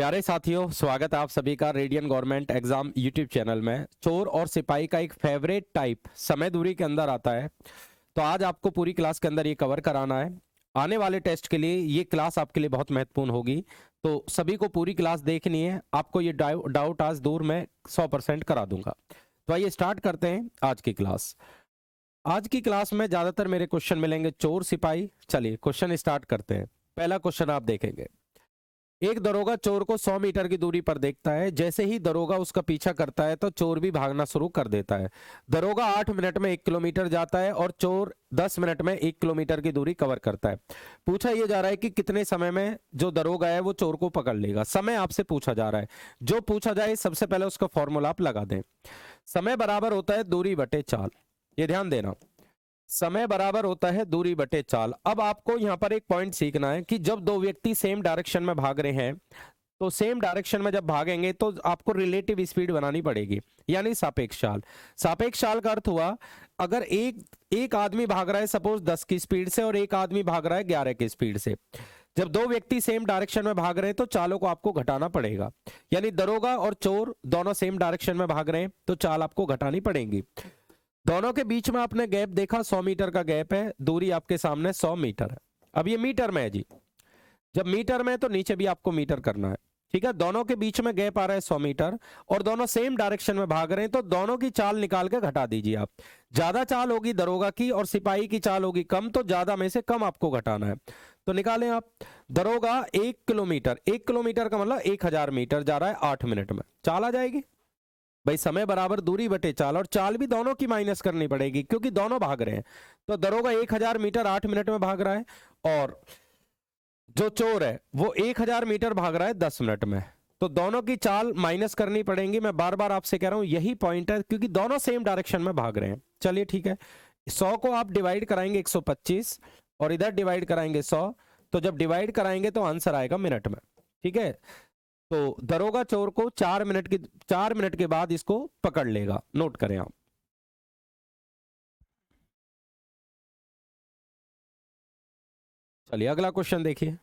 प्यारे साथियों, स्वागत है आप सभी का radian government exam YouTube channel में। चोर और सिपाही का एक फेवरेट टाइप समय दूरी के अंदर आता है, तो आज आपको पूरी क्लास के अंदर ये कवर कराना है। आने वाले टेस्ट के लिए ये क्लास आपके लिए बहुत महत्वपूर्ण होगी, तो सभी को पूरी क्लास देखनी है। आपको ये डाउट आज दूर मैं 100% करा दूंगा। तो आइए स्टार्ट करते हैं आज की क्लास। आज की क्लास में ज्यादातर मेरे क्वेश्चन मिलेंगे चोर सिपाही। चलिए क्वेश्चन स्टार्ट करते हैं। पहला क्वेश्चन आप देखेंगे। एक दरोगा चोर को 100 मीटर की दूरी पर देखता है। जैसे ही दरोगा उसका पीछा करता है तो चोर भी भागना शुरू कर देता है। दरोगा 8 मिनट में 1 किलोमीटर जाता है और चोर 10 मिनट में 1 किलोमीटर की दूरी कवर करता है। पूछा यह जा रहा है कि कितने समय में जो दरोगा है वो चोर को पकड़ लेगा। समय आपसे पूछा जा रहा है। जो पूछा जाए सबसे पहले उसका फॉर्मूला आप लगा दें। समय बराबर होता है दूरी बटे चाल। ये ध्यान देना, समय बराबर होता है दूरी बटे चाल। अब आपको यहां पर एक पॉइंट सीखना है कि जब दो व्यक्ति सेम डायरेक्शन में भाग रहे हैं, तो सेम डायरेक्शन में जब भागेंगे तो आपको रिलेटिव स्पीड बनानी पड़ेगी, यानी सापेक्ष चाल। सापेक्ष चाल का अर्थ हुआ, अगर एक आदमी भाग रहा है सपोज 10 की स्पीड से और एक आदमी भाग रहा है 11 की स्पीड से। जब दो व्यक्ति सेम डायरेक्शन में भाग रहे हैं तो चालों को आपको घटाना पड़ेगा। यानी दरोगा और चोर दोनों सेम डायरेक्शन में भाग रहे हैं तो चाल आपको घटानी पड़ेगी। दोनों के बीच में आपने गैप देखा, 100 मीटर का गैप है। दूरी आपके सामने 100 मीटर है। अब ये मीटर में है जी। जब मीटर में है तो नीचे भी आपको मीटर करना है, ठीक है। दोनों के बीच में गैप आ रहा है 100 मीटर और दोनों सेम डायरेक्शन में भाग रहे हैं, तो दोनों की चाल निकाल के घटा दीजिए आप। ज्यादा चाल होगी दरोगा की और सिपाही की चाल होगी कम, तो ज्यादा में से कम आपको घटाना है। तो निकालें आप। दरोगा 1 किलोमीटर, 1 किलोमीटर का मतलब 1000 मीटर जा रहा है 8 मिनट में। चाल आ जाएगी भाई, समय बराबर दूरी बटे चाल, और चाल भी दोनों की माइनस करनी पड़ेगी क्योंकि दोनों भाग रहे हैं। तो दरोगा 1000 मीटर 8 मिनट में भाग रहा है और जो चोर है वो 1000 मीटर भाग रहा है 10 मिनट में। तो दोनों की चाल माइनस करनी पड़ेगी। मैं बार बार आपसे कह रहा हूं यही पॉइंट है, क्योंकि दोनों सेम डायरेक्शन में भाग रहे हैं। चलिए ठीक है, 100 को आप डिवाइड कराएंगे 125 और इधर डिवाइड कराएंगे 100, तो जब डिवाइड कराएंगे तो आंसर आएगा मिनट में, ठीक है। तो दरोगा चोर को 4 मिनट के बाद इसको पकड़ लेगा। नोट करें आप। चलिए अगला क्वेश्चन देखिए।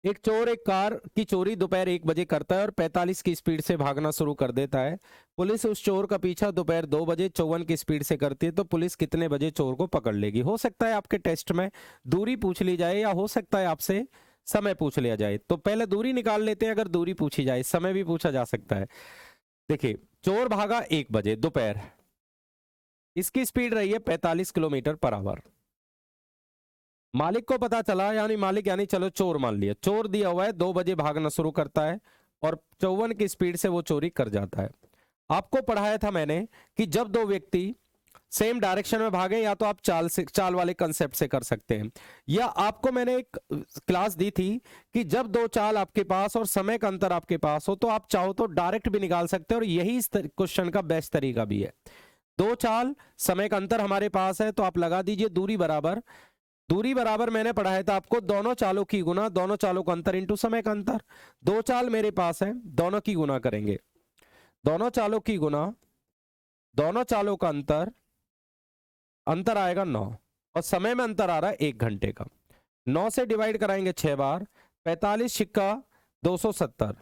एक चोर एक कार की चोरी दोपहर 1 बजे करता है और 45 की स्पीड से भागना शुरू कर देता है। पुलिस उस चोर का पीछा दोपहर 2 बजे 54 की स्पीड से करती है, तो पुलिस कितने बजे चोर को पकड़ लेगी। हो सकता है आपके टेस्ट में दूरी पूछ ली जाए, या हो सकता है आपसे समय पूछ लिया जाए। तो पहले दूरी निकाल लेते हैं, अगर दूरी पूछी जाए। समय भी पूछा जा सकता है। देखिए, चोर भागा 1 बजे दोपहर, इसकी स्पीड रही है 45 किलोमीटर पर आवर। मालिक को पता चला, यानी मालिक यानी चलो चोर मान लिया, चोर दिया हुआ है 2 बजे भागना शुरू करता है और 54 की स्पीड से वो चोरी कर जाता है। आपको पढ़ाया था मैंने कि जब दो व्यक्ति सेम डायरेक्शन में भागे, या तो आप चाल वाले कंसेप्ट से कर सकते हैं, या आपको मैंने एक क्लास दी थी कि जब दो चाल आपके पास और समय का अंतर आपके पास हो, तो आप चाहो तो डायरेक्ट भी निकाल सकते हैं, और यही इस क्वेश्चन का बेस्ट तरीका भी है। दो चाल, समय का अंतर हमारे पास है, तो आप लगा दीजिए दूरी बराबर। दूरी बराबर मैंने पढ़ाया था आपको दोनों चालों की गुना, दोनों चालों का अंतर इंटू समय का अंतर। दो चाल मेरे पास है, दोनों की गुना करेंगे। दोनों चालों की गुना, दोनों चालों का अंतर, अंतर आएगा 9, और समय में अंतर आ रहा है 1 घंटे का। 9 से डिवाइड कराएंगे 6 बार, 45 छिक्का 270।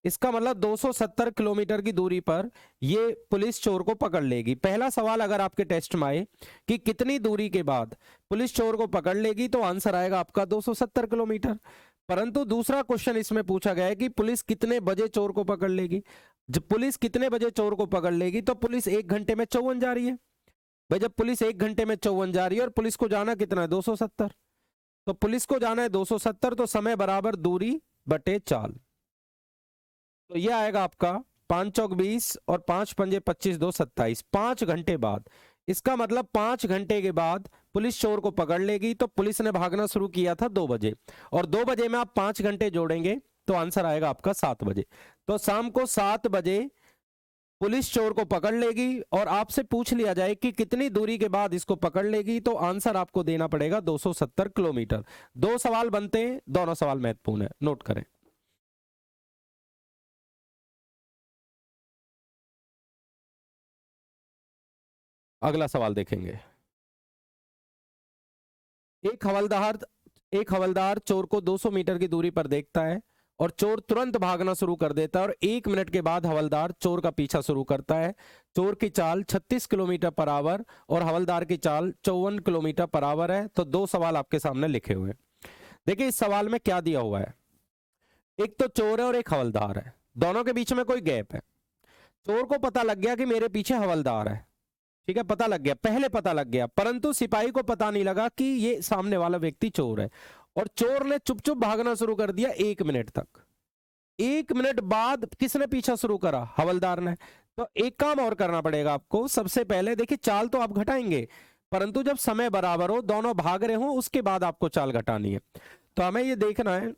इसका मतलब 270 किलोमीटर की दूरी पर ये पुलिस चोर को पकड़ लेगी। पहला सवाल अगर आपके टेस्ट में आए कि कितनी दूरी के बाद पुलिस चोर को पकड़ लेगी, तो आंसर आएगा आपका 270 किलोमीटर। परंतु दूसरा क्वेश्चन इसमें पूछा गया है कि पुलिस कितने बजे चोर को पकड़ लेगी। जब पुलिस कितने बजे चोर को पकड़ लेगी, तो पुलिस 1 घंटे में 54 जा रही है। भाई जब पुलिस 1 घंटे में 54 जा रही है और पुलिस को जाना कितना है 270, तो पुलिस को जाना है 270, तो समय बराबर दूरी बटे चाल। तो यह आएगा आपका 5 चौक 20 और 5 पंजे 25 2 27, 5 घंटे बाद। इसका मतलब 5 घंटे के बाद पुलिस चोर को पकड़ लेगी। तो पुलिस ने भागना शुरू किया था 2 बजे, और 2 बजे में आप 5 घंटे जोड़ेंगे तो आंसर आएगा आपका 7 बजे। तो शाम को 7 बजे पुलिस चोर को पकड़ लेगी, और आपसे पूछ लिया जाए कि कितनी दूरी के बाद इसको पकड़ लेगी, तो आंसर आपको देना पड़ेगा 270 किलोमीटर। 2 सवाल बनते हैं, दोनों सवाल महत्वपूर्ण है, नोट करें। अगला सवाल देखेंगे। एक हवलदार चोर को 200 मीटर की दूरी पर देखता है और चोर तुरंत भागना शुरू कर देता है और 1 मिनट के बाद हवलदार चोर का पीछा शुरू करता है। चोर की चाल 36 किलोमीटर पर आवर और हवलदार की चाल 54 किलोमीटर पर आवर है। तो दो सवाल आपके सामने लिखे हुए हैं। देखिए इस सवाल में क्या दिया हुआ है, एक तो चोर है और एक हवलदार है, दोनों के बीच में कोई गैप है। चोर को पता लग गया कि मेरे पीछे हवलदार है, ठीक है, पता लग गया, पहले पता लग गया, परंतु सिपाही को पता नहीं लगा कि ये सामने वाला व्यक्ति चोर है। और चोर ने चुप चुप भागना शुरू कर दिया 1 मिनट तक। 1 मिनट बाद किसने पीछा शुरू करा? हवलदार ने। तो एक काम और करना पड़ेगा आपको। सबसे पहले देखिए चाल तो आप घटाएंगे, परंतु जब समय बराबर हो, दोनों भाग रहे हो, उसके बाद आपको चाल घटानी है। तो हमें ये देखना है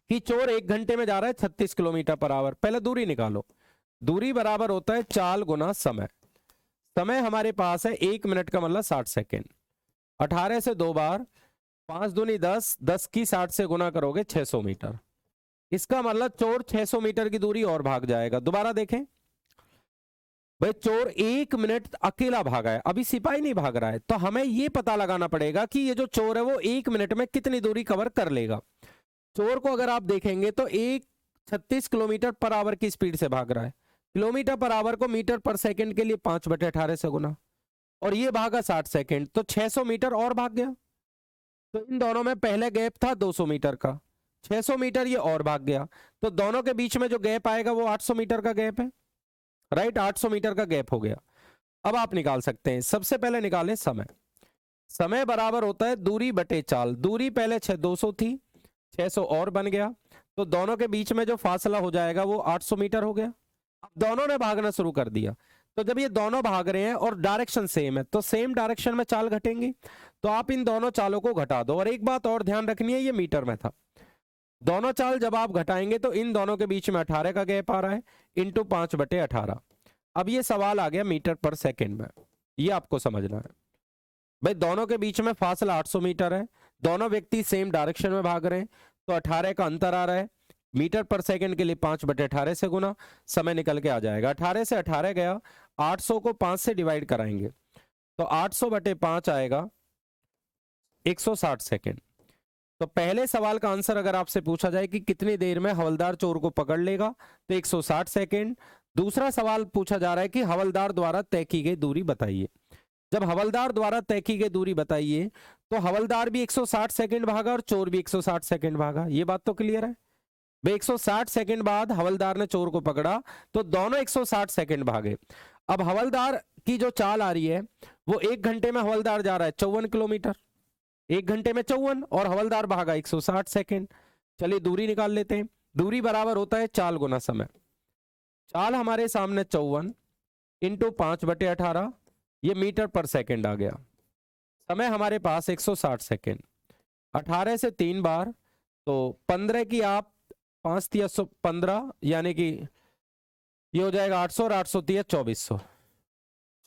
कि चोर 1 घंटे में जा रहा है 36 किलोमीटर पर आवर। पहले दूरी निकालो, दूरी बराबर होता है चाल गुना समय। समय हमारे पास है 1 मिनट का मतलब 60 सेकेंड। 18 से 2 बार, 5 दूनी 10, 10 की 60 से गुना करोगे 600 मीटर। इसका मतलब चोर 600 मीटर की दूरी और भाग जाएगा। दोबारा देखें भाई, चोर 1 मिनट अकेला भागा है, अभी सिपाही नहीं भाग रहा है। तो हमें यह पता लगाना पड़ेगा कि ये जो चोर है वो 1 मिनट में कितनी दूरी कवर कर लेगा। चोर को अगर आप देखेंगे तो 36 किलोमीटर पर आवर की स्पीड से भाग रहा है। किलोमीटर पर आवर को मीटर पर सेकंड के लिए 5/18 से गुना, और ये भागा 60 सेकंड, तो 600 मीटर और भाग गया। तो इन दोनों में पहले गैप था 200 मीटर का, 600 मीटर ये और भाग गया। तो दोनों के बीच में जो गैप आएगा वो 800 मीटर का गैप है, राइट, 800 मीटर का गैप हो गया। अब आप निकाल सकते हैं, सबसे पहले निकालें समय। समय बराबर होता है दूरी बटे चाल। दूरी पहले 200 थी, 600 और बन गया, तो दोनों के बीच में जो फासला हो जाएगा वो 800 मीटर हो गया। अब दोनों ने भागना शुरू कर दिया। तो जब ये दोनों भाग रहे हैं और डायरेक्शन सेम है, तो सेम डायरेक्शन में चाल घटेंगी। तो आप इन दोनों चालों को घटा दो। और एक बात और ध्यान रखनी है, ये मीटर में था। दोनों चाल जब आप घटाएंगे तो इन दोनों के बीच में 18 का गैप आ रहा है, इंटू 5/18। अब ये सवाल आ गया मीटर पर सेकेंड में, ये आपको समझना है। भाई दोनों के बीच में फासला 800 मीटर है, दोनों व्यक्ति सेम डायरेक्शन में भाग रहे हैं, तो 18 का अंतर आ रहा है। मीटर पर सेकंड के लिए 5/18 से गुना, समय निकल के आ जाएगा। 18 से 18 गया, 800 को 5 से डिवाइड कराएंगे तो 800/5 आएगा 160 सेकेंड। तो पहले सवाल का आंसर अगर आपसे पूछा जाए कि कितनी देर में हवलदार चोर को पकड़ लेगा, तो 160 सेकेंड। दूसरा सवाल पूछा जा रहा है कि हवलदार द्वारा तय की गई दूरी बताइए। जब हवलदार द्वारा तय की गई दूरी बताइए, तो हवलदार भी 160 सेकेंड भागा और चोर भी 160 सेकेंड भागा। ये बात तो क्लियर है। 160 सेकंड बाद हवलदार ने चोर को पकड़ा, तो दोनों 160 सेकंड भागे। अब हवलदार की जो चाल आ रही है वो 1 घंटे में हवलदार जा रहा है 54 किलोमीटर, 1 घंटे में 54, और हवलदार भागा 160 सेकंड। चलिए दूरी निकाल लेते हैं। दूरी बराबर होता है चाल गुना समय। चाल हमारे सामने 54 इंटू 5/18, ये मीटर पर सेकंड आ गया। समय हमारे पास 160 सेकंड। 18 से 3 बार, तो 15 की आप 5 तिया 15, यानी कि ये हो जाएगा 800 और 800 तिया 2400।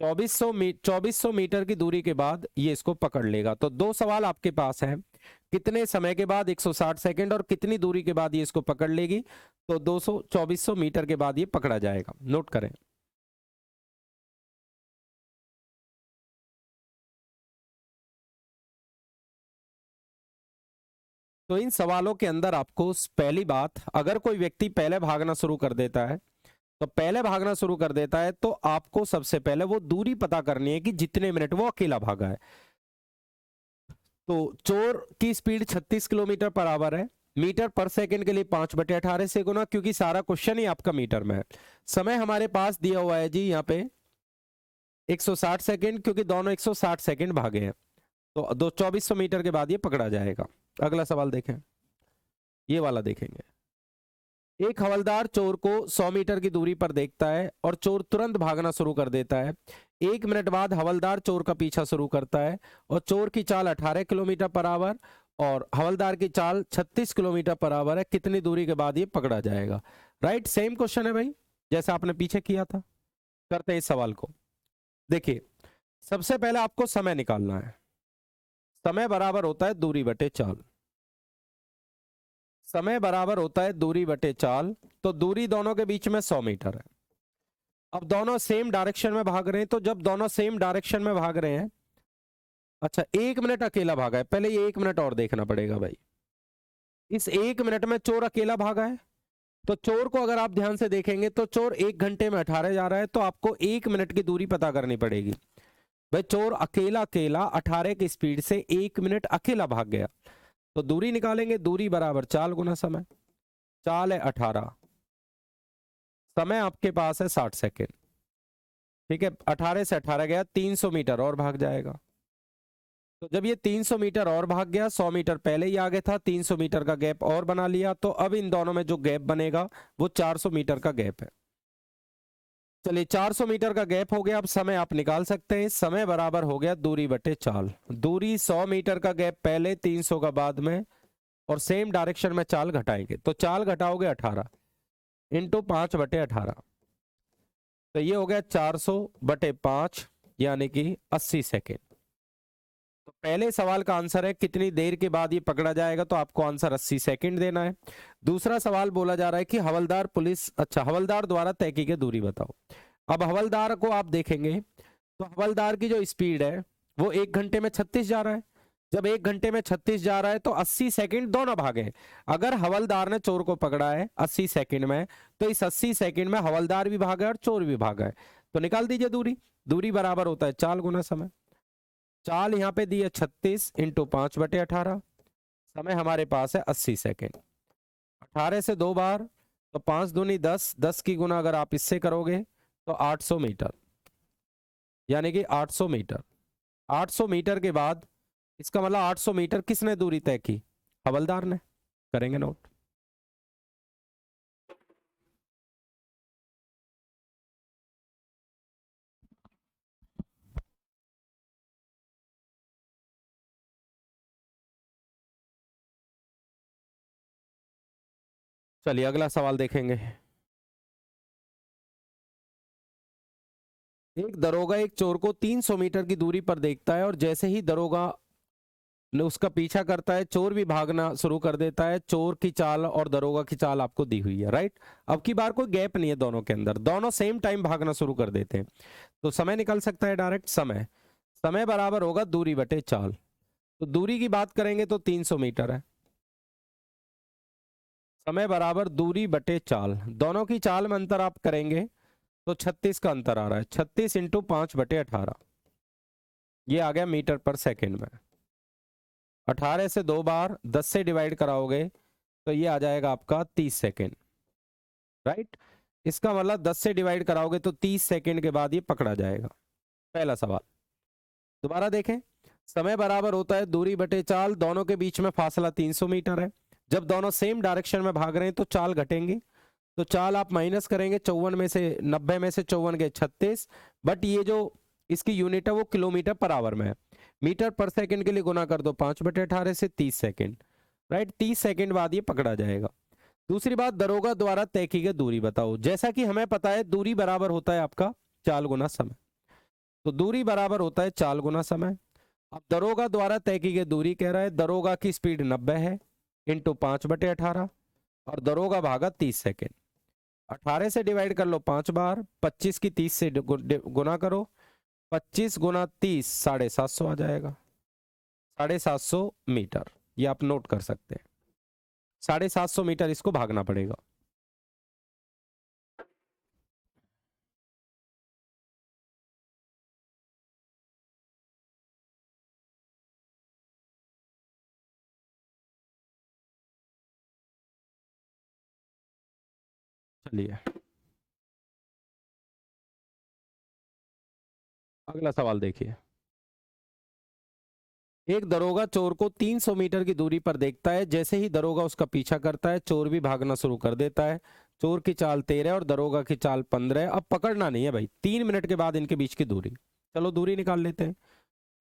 2400 मीटर की दूरी के बाद ये इसको पकड़ लेगा। तो दो सवाल आपके पास हैं, कितने समय के बाद 160 सेकंड और कितनी दूरी के बाद ये इसको पकड़ लेगी। तो 2400 मीटर के बाद ये पकड़ा जाएगा। नोट करें। तो इन सवालों के अंदर आपको पहली बात, अगर कोई व्यक्ति पहले भागना शुरू कर देता है, तो पहले भागना शुरू कर देता है तो आपको सबसे पहले वो दूरी पता करनी है कि जितने मिनट वो अकेला भागा है। तो चोर की स्पीड 36 किलोमीटर पर आवर है, मीटर पर सेकंड के लिए 5/18 से गुना, क्योंककि सारा क्वेश्चन ही आपका मीटर में है। समय हमारे पास दिया हुआ है जी यहाँ पे 160 सेकंड, क्योंकि दोनों 160 सेकंड भागे हैं। तो 2400 मीटर के बाद ये पकड़ा जाएगा। अगला सवाल देखें, ये वाला देखेंगे। एक हवलदार चोर को 100 मीटर की दूरी पर देखता है और चोर तुरंत भागना शुरू कर देता है। 1 मिनट बाद हवलदार चोर का पीछा शुरू करता है और चोर की चाल 18 किलोमीटर पर आवर और हवलदार की चाल 36 किलोमीटर पर आवर है। कितनी दूरी के बाद ये पकड़ा जाएगा? राइट, सेम क्वेश्चन है भाई, जैसा आपने पीछे किया था। करते हैं इस सवाल को। देखिए, सबसे पहले आपको समय निकालना है। समय बराबर होता है दूरी बटे चाल। समय बराबर होता है दूरी बटे चाल। तो दूरी दोनों के बीच में 100 मीटर है। अब दोनों सेम डायरेक्शन में भाग रहे हैं, तो जब दोनों सेम डायरेक्शन में भाग रहे हैं, अच्छा 1 मिनट अकेला भागा है, पहले ये 1 मिनट और देखना पड़ेगा भाई। इस 1 मिनट में चोर अकेला भागा है। तो चोर को अगर आप ध्यान से देखेंगे तो चोर 1 घंटे में 18 जा रहा है, तो आपको 1 मिनट की दूरी पता करनी पड़ेगी। भाई चोर अकेला अकेला 18 की स्पीड से 1 मिनट अकेला भाग गया, तो दूरी निकालेंगे, दूरी बराबर चाल गुना समय। चाल है 18, समय आपके पास है 60 सेकेंड। ठीक है, 18 से 18 गया, 300 मीटर और भाग जाएगा। तो जब ये 300 मीटर और भाग गया, 100 मीटर पहले ही आगे था, 300 मीटर का गैप और बना लिया, तो अब इन दोनों में जो गैप बनेगा वो 400 मीटर का गैप है। चलिए 400 मीटर का गैप हो गया, अब समय आप निकाल सकते हैं। समय बराबर हो गया दूरी बटे चाल। दूरी 100 मीटर का गैप पहले, 300 का बाद में, और सेम डायरेक्शन में चाल घटाएंगे, तो चाल घटाओगे 18 इंटू 5 बटे 18, तो ये हो गया 400 बटे 5 यानी कि 80 सेकेंड। तो पहले सवाल का आंसर है कितनी देर के बाद ये पकड़ा जाएगा, तो आपको आंसर 80 सेकंड देना है। दूसरा सवाल बोला जा रहा है कि हवलदार पुलिस, अच्छा हवलदार द्वारा तय की गई दूरी बताओ। अब हवलदार को आप देखेंगे तो हवलदार की जो स्पीड है वो 1 घंटे में 36 जा रहा है। जब 1 घंटे में 36 जा रहा है तो 80 सेकंड दोनों भागे। अगर हवलदार ने चोर को पकड़ा है 80 सेकंड में, तो इस 80 सेकंड में हवलदार भी भागा है और चोर भी भागा है, तो निकाल दीजिए दूरी। दूरी बराबर होता है चाल गुना समय। चाल यहाँ पे दी है 36 इंटू 5 बटे 18, समय हमारे पास है 80 सेकेंड। 18 से 2 बार, तो 5 दूनी 10, 10 की गुना अगर आप इससे करोगे तो 800 मीटर, यानी कि 800 मीटर। 800 मीटर के बाद इसका मतलब 800 मीटर किसने दूरी तय की? हवलदार ने। करेंगे नोट। चलिए अगला सवाल देखेंगे। एक दरोगा एक चोर को 300 मीटर की दूरी पर देखता है, और जैसे ही दरोगा ने उसका पीछा करता है, चोर भी भागना शुरू कर देता है। चोर की चाल और दरोगा की चाल आपको दी हुई है, राइट। अब की बार कोई गैप नहीं है दोनों के अंदर, दोनों सेम टाइम भागना शुरू कर देते हैं, तो समय निकल सकता है डायरेक्ट। समय, समय बराबर होगा दूरी बटे चाल। तो दूरी की बात करेंगे तो 300 मीटर है, समय बराबर दूरी बटे चाल। दोनों की चाल में अंतर आप करेंगे तो 36 का अंतर आ रहा है। 36 इंटू 5 बटे 18, ये आ गया मीटर पर सेकेंड में। 18 से 2 बार 10 से डिवाइड कराओगे तो ये आ जाएगा आपका 30 सेकेंड, राइट। इसका मतलब 10 से डिवाइड कराओगे तो 30 सेकेंड के बाद ये पकड़ा जाएगा। पहला सवाल दोबारा देखें। समय बराबर होता है दूरी बटे चाल, दोनों के बीच में फासला 300 मीटर है। जब दोनों सेम डायरेक्शन में भाग रहे हैं तो चाल घटेंगी, तो चाल आप माइनस करेंगे, 54 में से 90 में से 54 गए 36, बट ये जो इसकी यूनिट है वो किलोमीटर पर आवर में है। मीटर पर सेकंड के लिए गुना कर दो 5 बटे 18 से, 30 सेकंड, राइट। 30 सेकंड बाद ये पकड़ा जाएगा। दूसरी बात, दरोगा द्वारा तय की गई दूरी बताओ। जैसा कि हमें पता है दूरी बराबर होता है आपका चाल गुना समय, तो दूरी बराबर होता है चाल गुना समय। अब दरोगा द्वारा तय की गई दूरी कह रहा है, दरोगा की स्पीड 90 है इंटू 5 बटे 18, और दरोगा भागा 30 सेकेंड। 18 से डिवाइड कर लो 5 बार, 25 की 30 से गुना करो, 25 गुना 30 750 आ जाएगा। 750 मीटर, ये आप नोट कर सकते हैं। 750 मीटर इसको भागना पड़ेगा। चलिए अगला सवाल देखिए। एक दरोगा चोर को 300 मीटर की दूरी पर देखता है, जैसे ही दरोगा उसका पीछा करता है चोर भी भागना शुरू कर देता है। चोर की चाल 13 और दरोगा की चाल 15 है। अब पकड़ना नहीं है भाई, 3 मिनट के बाद इनके बीच की दूरी। चलो दूरी निकाल लेते हैं।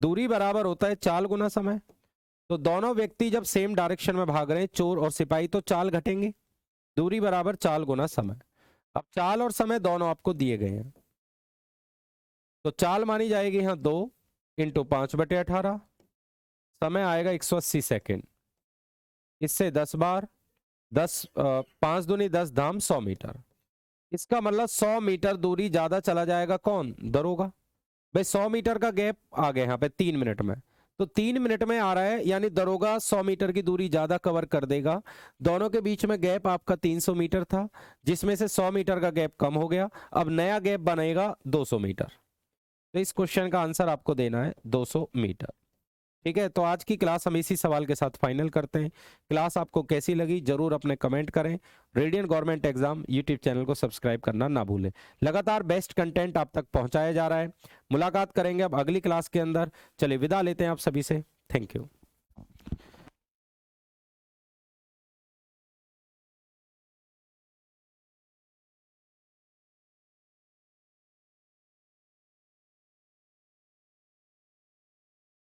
दूरी बराबर होता है चाल गुना समय। तो दोनों व्यक्ति जब सेम डायरेक्शन में भाग रहे हैं, चोर और सिपाही, तो चाल घटेंगे। दूरी बराबर चाल गुना समय। अब चाल और समय दोनों आपको दिए गए हैं, तो चाल मानी जाएगी यहाँ 2 इंटू 5 बटे 18, समय आएगा 180 सेकेंड। इससे 10 बार, 10 5 दूनी 10 धाम 100 मीटर। इसका मतलब 100 मीटर दूरी ज्यादा चला जाएगा। कौन? दरोगा। भाई 100 मीटर का गैप आ गया यहाँ पे 3 मिनट में, तो 3 मिनट में आ रहा है, यानी दरोगा 100 मीटर की दूरी ज्यादा कवर कर देगा। दोनों के बीच में गैप आपका 300 मीटर था, जिसमें से 100 मीटर का गैप कम हो गया। अब नया गैप बनेगा 200 मीटर। तो इस क्वेश्चन का आंसर आपको देना है 200 मीटर। ठीक है, तो आज की क्लास हम इसी सवाल के साथ फाइनल करते हैं। क्लास आपको कैसी लगी जरूर अपने कमेंट करें। Radian government exam YouTube channel को सब्सक्राइब करना ना भूलें। लगातार बेस्ट कंटेंट आप तक पहुंचाया जा रहा है। मुलाकात करेंगे अब अगली क्लास के अंदर। चलिए विदा लेते हैं आप सभी से। Thank you.